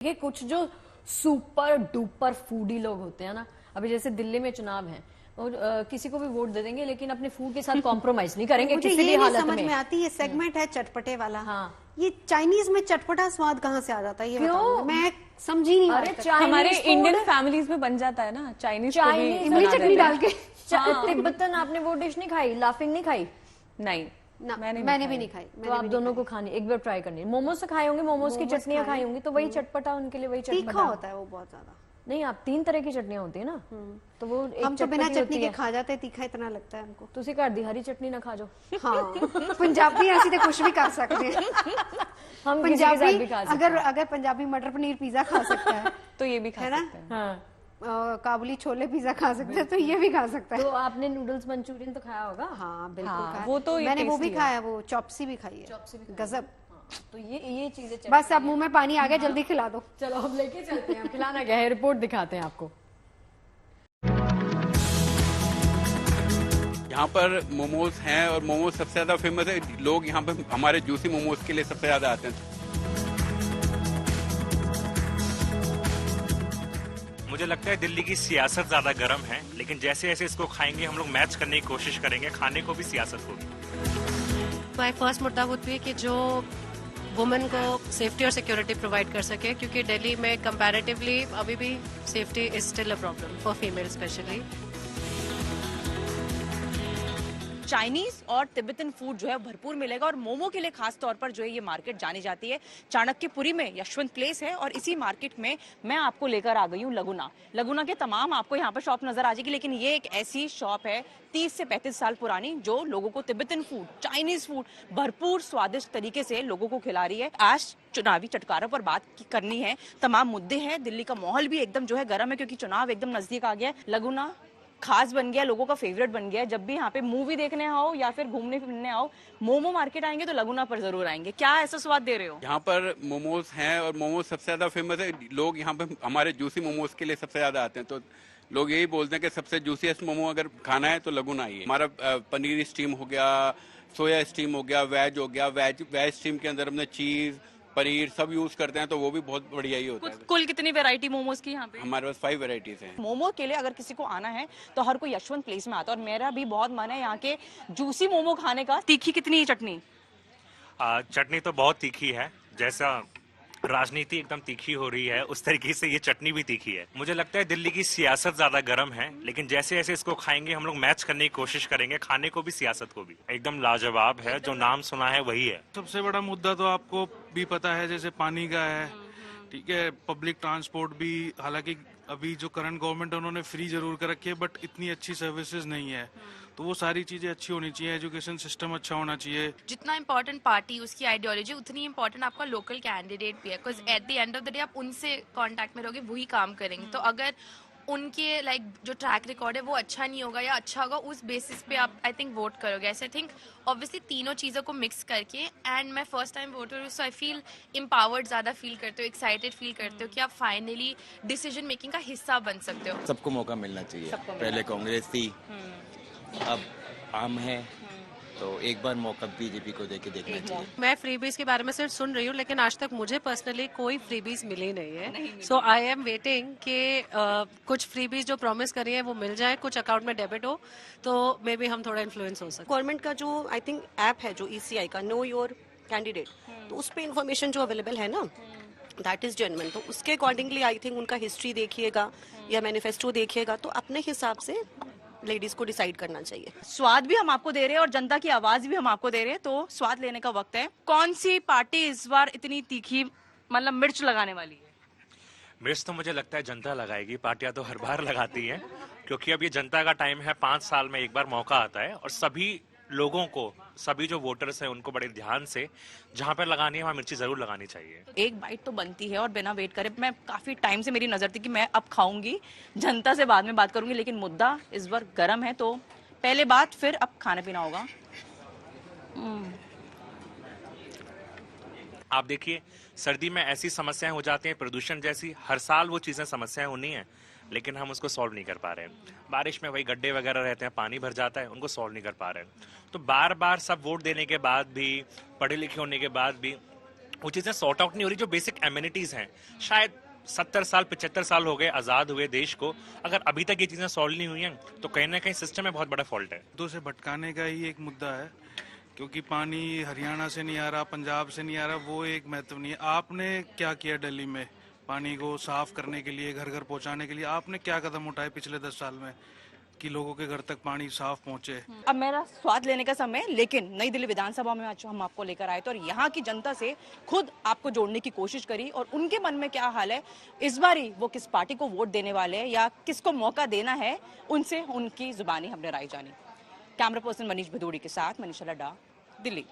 ये कुछ जो सुपर डुपर फूडी लोग होते हैं ना, अभी जैसे दिल्ली में चुनाव है और किसी को भी वोट दे देंगे लेकिन अपने फूड के साथ कॉम्प्रोमाइज नहीं करेंगे मुझे किसी ये भी नहीं हालत समझ में। में आती, ये सेगमेंट है चटपटे वाला। हाँ। ये चाइनीज में चटपटा स्वाद कहाँ से आ जाता है, ये क्यों? बताओ, मैं समझी नहीं। अरे हमारे इंडियन फैमिलीज में बन जाता है ना, चाइनीज इमली चटनी डाल के। तिब्बतन आपने वो डिश नहीं खाई, लाफिंग नहीं खाई? नहीं ना, मैंने भी नहीं खाई। तो आप दोनों को खानी, एक बार ट्राई करनी। मोमोज तो खाए होंगे, मोमोज की चटनियां खाई होंगी, तो वही चटपटा उनके लिए, वही तीखा चटपटा होता है वो बहुत ज्यादा। नहीं, आप 3 तरह की चटनियां होती है ना, तो वो एक हम तो बिना चटपटी चटनी होती के है। खा जाते, तीखा इतना लगता है हमको। ਤੁਸੀਂ ਘਰ ਦੀ हरी चटनी ना खा जाओ। हाँ, पंजाबी ऐसी तो कुछ भी कर सकते हैं। हम किसी के साथ भी खा सकते हैं। अगर पंजाबी मटर पनीर पिज्जा खा सकता है तो ये भी खा है ना? सकते हैं। हाँ। काबुली छोले पिज्जा खा सकते हैं, तो ये भी खा सकता है। तो आपने नूडल्स मंचूरियन तो खाया होगा? हाँ बिल्कुल हाँ, खाया। वो तो ये मैंने वो भी tasty है। खाया, वो चॉप्सी भी खाई है, गजब। तो ये चीजें बस अब मुंह में पानी आ गया, जल्दी खिला दो। चलो हम लेके चलते हैं, खिलाना क्या है, रिपोर्ट दिखाते हैं आपको। यहाँ पर मोमोज हैं और मोमोज सबसे ज्यादा फेमस है। लोग यहाँ पे हमारे जूसी मोमोज के लिए सबसे ज्यादा आते हैं। मुझे लगता है दिल्ली की सियासत ज्यादा गर्म है, लेकिन जैसे जैसे इसको खाएंगे हम लोग मैच करने की कोशिश करेंगे, खाने को भी सियासत होगी। माय फर्स्ट मुद्दा वुड बी कि जो वुमेन को सेफ्टी और सिक्योरिटी प्रोवाइड कर सके, क्योंकि दिल्ली में कंपैरेटिवली अभी भी safety is still a problem for female specially. Chinese और तिब्बतन फूड जो है भरपूर मिलेगा और मोमो के लिए खास तौर पर जो है ये मार्केट जानी जाती है। चाणक्यपुरी में यशवंत प्लेस है और इसी मार्केट में मैं आपको लेकर आ गई हूँ लगुना के तमाम आपको यहाँ पर शॉप नजर आ जाएगी, लेकिन ये एक ऐसी शॉप है 30 से 35 साल पुरानी जो लोगों को तिब्बतन फूड, चाइनीज फूड भरपूर स्वादिष्ट तरीके से लोगों को खिला रही है। आज चुनावी चटकारों पर बात करनी है, तमाम मुद्दे हैं। दिल्ली का माहौल भी एकदम जो है गर्म है क्योंकि चुनाव एकदम नजदीक आ गया है। लगुना खास बन गया, लोगों का फेवरेट बन गया है। जब भी यहाँ पे मूवी देखने आओ या फिर घूमने फिरने आओ, मोमो मार्केट आएंगे तो लगुना पर जरूर आएंगे। क्या ऐसा स्वाद दे रहे हो? यहाँ पर मोमोज हैं और मोमोज सबसे ज्यादा फेमस है। लोग यहाँ पे हमारे जूसी मोमोज के लिए सबसे ज्यादा आते हैं, तो लोग यही बोलते हैं कि सबसे जूसीएस्ट मोमो अगर खाना है तो लगुना आइए। हमारा पनीर स्टीम हो गया, सोया स्टीम हो गया, वेज हो गया। वेज स्टीम के अंदर हमने चीज, पनीर सब यूज करते हैं, तो वो भी बहुत बढ़िया ही होता है। कुल कितनी वैरायटी मोमोज की यहाँ पे? हमारे पास 5 वेराइटीज हैं। मोमो के लिए अगर किसी को आना है तो हर कोई यशवंत प्लेस में आता है और मेरा भी बहुत मन है यहाँ के जूसी मोमो खाने का। तीखी कितनी है चटनी? चटनी तो बहुत तीखी है, जैसा राजनीति एकदम तीखी हो रही है उस तरीके से ये चटनी भी तीखी है। मुझे लगता है दिल्ली की सियासत ज्यादा गर्म है, लेकिन जैसे जैसे इसको खाएंगे हम लोग मैच करने की कोशिश करेंगे, खाने को भी सियासत को भी। एकदम लाजवाब है, जो नाम सुना है वही है। सबसे बड़ा मुद्दा तो आपको भी पता है, जैसे पानी का है, ठीक है। पब्लिक ट्रांसपोर्ट भी, हालांकि अभी जो करंट गवर्नमेंट है उन्होंने फ्री जरूर कर रखी है, बट इतनी अच्छी सर्विसेज नहीं है, तो वो सारी चीजें अच्छी होनी चाहिए। एजुकेशन सिस्टम अच्छा होना चाहिए। जितना इम्पोर्टेंट पार्टी, उसकी आइडियोलॉजी, उतनी इम्पोर्टेंट आपका लोकल कैंडिडेट भी है, because at the end of the day आप उनसे कांटेक्ट में रहोगे, वही काम करेंगे। तो अगर उनके जो ट्रैक रिकॉर्ड है वो अच्छा नहीं होगा या अच्छा होगा, उस बेसिस पे आप आई थिंक वोट करोगे। ऐसे आई थिंक ऑब्वियसली तीनों चीज़ों को मिक्स करके, एंड मैं फर्स्ट टाइम वोटर हूँ, सो आई फील एम्पावर्ड, ज़्यादा फील करते हो, एक्साइटेड फील करते हो कि आप फाइनली डिसीजन मेकिंग का हिस्सा बन सकते हो। सबको मौका मिलना चाहिए। पहले कांग्रेस थी, अब आम है, तो एक बार मौका बीजेपी को देके देखना चाहिए। मैं फ्रीबीज के बारे में सिर्फ सुन रही हूँ, लेकिन आज तक मुझे पर्सनली कोई फ्रीबीज मिली नहीं है। सो आई एम वेटिंग कि कुछ फ्रीबीज जो प्रॉमिस करी है वो मिल जाए, कुछ अकाउंट में डेबिट हो, तो मे बी हम थोड़ा इन्फ्लुएंस हो सकते। गवर्नमेंट का जो आई थिंक ऐप है, जो ECI का नो योर कैंडिडेट, तो उस पर इन्फॉर्मेशन जो अवेलेबल है ना, दैट इज जेन्युइन। तो उसके अकॉर्डिंगली आई थिंक उनका हिस्ट्री देखिएगा या मैनिफेस्टो देखिएगा, तो अपने हिसाब से लेडीज को डिसाइड करना चाहिए। स्वाद भी हम आपको दे रहे हैं और जनता की आवाज भी हम आपको दे रहे हैं, तो स्वाद लेने का वक्त है। कौन सी पार्टी इस बार इतनी तीखी मतलब मिर्च लगाने वाली है? मिर्च तो मुझे लगता है जनता लगाएगी, पार्टियां तो हर बार लगाती हैं, क्योंकि अब ये जनता का टाइम है। 5 साल में एक बार मौका आता है और सभी लोगों को, सभी जो वोटर्स हैं उनको बड़े ध्यान से जहां पर लगानी है वहां मिर्ची जरूर लगानी चाहिए। एक बाइट तो बनती है और बिना वेट करे, मैं काफी टाइम से मेरी नजर थी कि मैं अब खाऊंगी, जनता से बाद में बात करूंगी, लेकिन मुद्दा इस बार गर्म है, तो पहले बात फिर अब खाना पीना होगा। आप देखिए, सर्दी में ऐसी समस्याएं हो जाती हैं, प्रदूषण जैसी, हर साल वो चीजें समस्याएं होनी है, लेकिन हम उसको सॉल्व नहीं कर पा रहे हैं। बारिश में वही गड्ढे वगैरह रहते हैं, पानी भर जाता है, उनको सॉल्व नहीं कर पा रहे हैं। तो बार बार सब वोट देने के बाद भी, पढ़े लिखे होने के बाद भी वो चीजें सॉर्ट आउट नहीं हो रही, जो बेसिक एमिनिटीज हैं। शायद 70 साल 75 साल हो गए आजाद हुए देश को, अगर अभी तक ये चीजें सॉल्व नहीं हुई हैं तो कहीं ना कहीं सिस्टम में बहुत बड़ा फॉल्ट है। तो से भटकाने का ही एक मुद्दा है, क्योंकि पानी हरियाणा से नहीं आ रहा, पंजाब से नहीं आ रहा, वो एक महत्व नहीं है। आपने क्या किया दिल्ली में पानी को साफ करने के लिए, घर घर पहुंचाने के लिए? आपने क्या कदम उठाए पिछले 10 साल में कि लोगों के घर तक पानी साफ पहुंचे? अब मेरा स्वाद लेने का समय, लेकिन नई दिल्ली विधानसभा में आज हम आपको लेकर आए थे और यहाँ की जनता से खुद आपको जोड़ने की कोशिश करी और उनके मन में क्या हाल है, इस बारी वो किस पार्टी को वोट देने वाले हैं या किसको मौका देना है, उनसे उनकी जुबानी हमने राय जानी। कैमरा पर्सन मनीष भदौड़ी के साथ मनीषा लड्डा, दिल्ली।